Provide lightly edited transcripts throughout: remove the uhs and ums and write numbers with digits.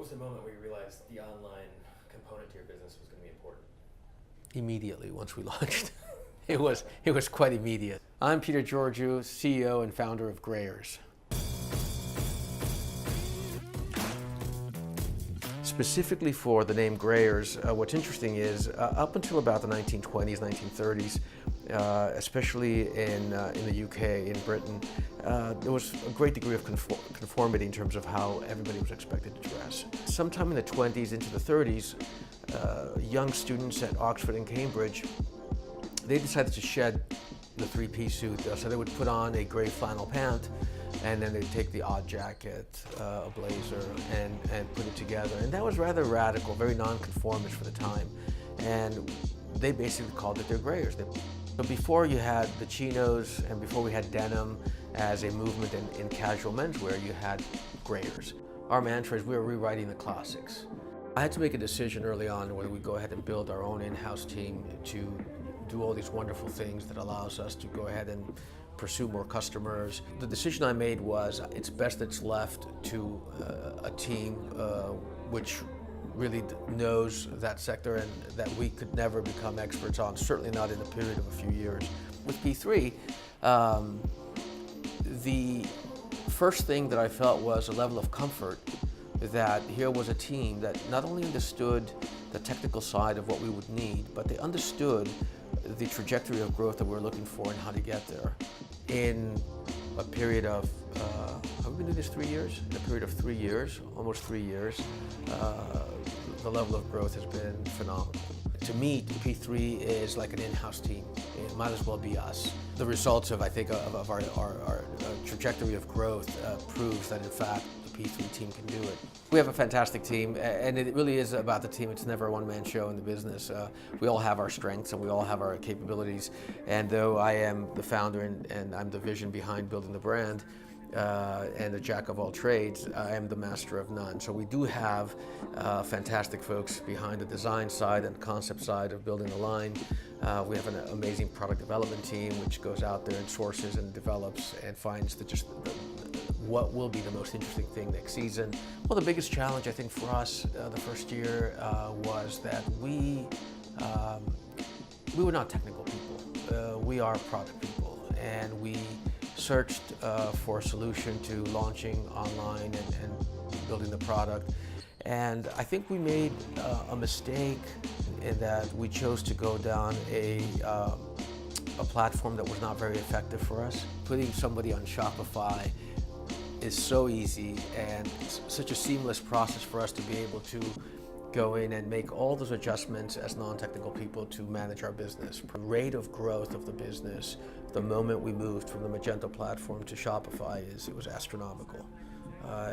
What was the moment where you realized the online component to your business was going to be important? Immediately, once we launched. It was quite immediate. I'm Peter Georgiou, CEO and founder of Greyers. Specifically for the name Greyers, what's interesting is up until about the 1920s, 1930s, especially in the UK, in Britain, there was a great degree of conformity in terms of how everybody was expected to dress. Sometime in the 20s into the 30s, young students at Oxford and Cambridge, they decided to shed the three-piece suit. So they would put on a gray flannel pant, and then they'd take the odd jacket, a blazer, and put it together. And that was rather radical, very nonconformist for the time. And they basically called it their Greyers. But before you had the chinos, and before we had denim as a movement in casual menswear, you had Greyers. Our mantra is we are rewriting the classics. I had to make a decision early on whether we go ahead and build our own in-house team to do all these wonderful things that allows us to go ahead and pursue more customers. The decision I made was it's best that it's left to a team which really knows that sector and that we could never become experts on, certainly not in a period of a few years. With P3, the first thing that I felt was a level of comfort that here was a team that not only understood the technical side of what we would need, but they understood the trajectory of growth that we're looking for and how to get there. In a period of, have we been doing this 3 years? In a period of 3 years, almost 3 years, the level of growth has been phenomenal. To me, P3 is like an in-house team. It might as well be us. The results of, I think, of our trajectory of growth proves that, in fact, the P3 team can do it. We have a fantastic team, and it really is about the team. It's never a one-man show in the business. We all have our strengths and we all have our capabilities. And though I am the founder and I'm the vision behind building the brand, and the jack of all trades, I am the master of none. So we do have fantastic folks behind the design side and concept side of building the line. We have an amazing product development team which goes out there and sources and develops and finds what will be the most interesting thing next season. Well, the biggest challenge I think for us the first year was that we were not technical people. We are product people, and we searched for a solution to launching online and building the product. And I think we made a mistake in that we chose to go down a platform that was not very effective for us. Putting somebody on Shopify is so easy, and it's such a seamless process for us to be able to go in and make all those adjustments as non-technical people to manage our business. The rate of growth of the business, the moment we moved from the Magento platform to Shopify, it was astronomical.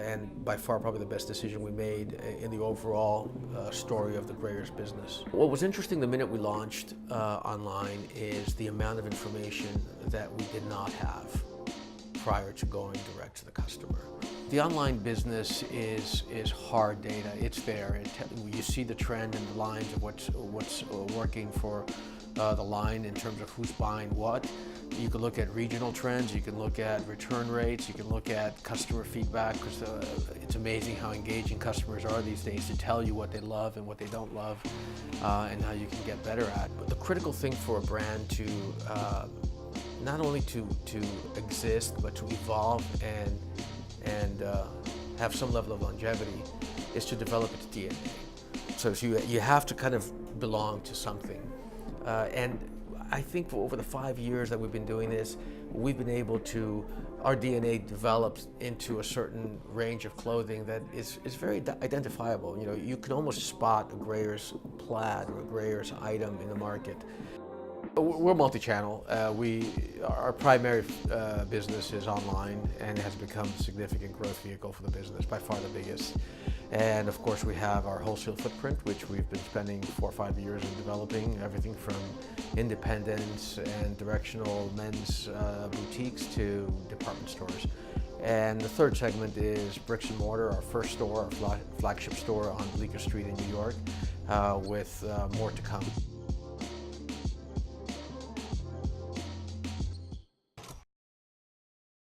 And by far probably the best decision we made in the overall story of the Greyers business. What was interesting the minute we launched online is the amount of information that we did not have prior to going direct to the customer. The online business is hard data. It's there. You see the trend and the lines of what's working for the line in terms of who's buying what. You can look at regional trends. You can look at return rates. You can look at customer feedback, because it's amazing how engaging customers are these days to tell you what they love and what they don't love, and how you can get better at. But the critical thing for a brand to not only to exist, but to evolve and have some level of longevity is to develop its DNA. So you have to kind of belong to something. And I think for over the 5 years that we've been doing this, we've been able to, our DNA develops into a certain range of clothing that is very identifiable. You know, you can almost spot a Greyers plaid or a Greyers item in the market. We're multi-channel. Our primary business is online and has become a significant growth vehicle for the business, by far the biggest. And of course we have our wholesale footprint, which we've been spending 4 or 5 years in developing, everything from independents and directional men's boutiques to department stores. And the third segment is bricks and mortar, our first store, our flagship store on Bleecker Street in New York, with more to come.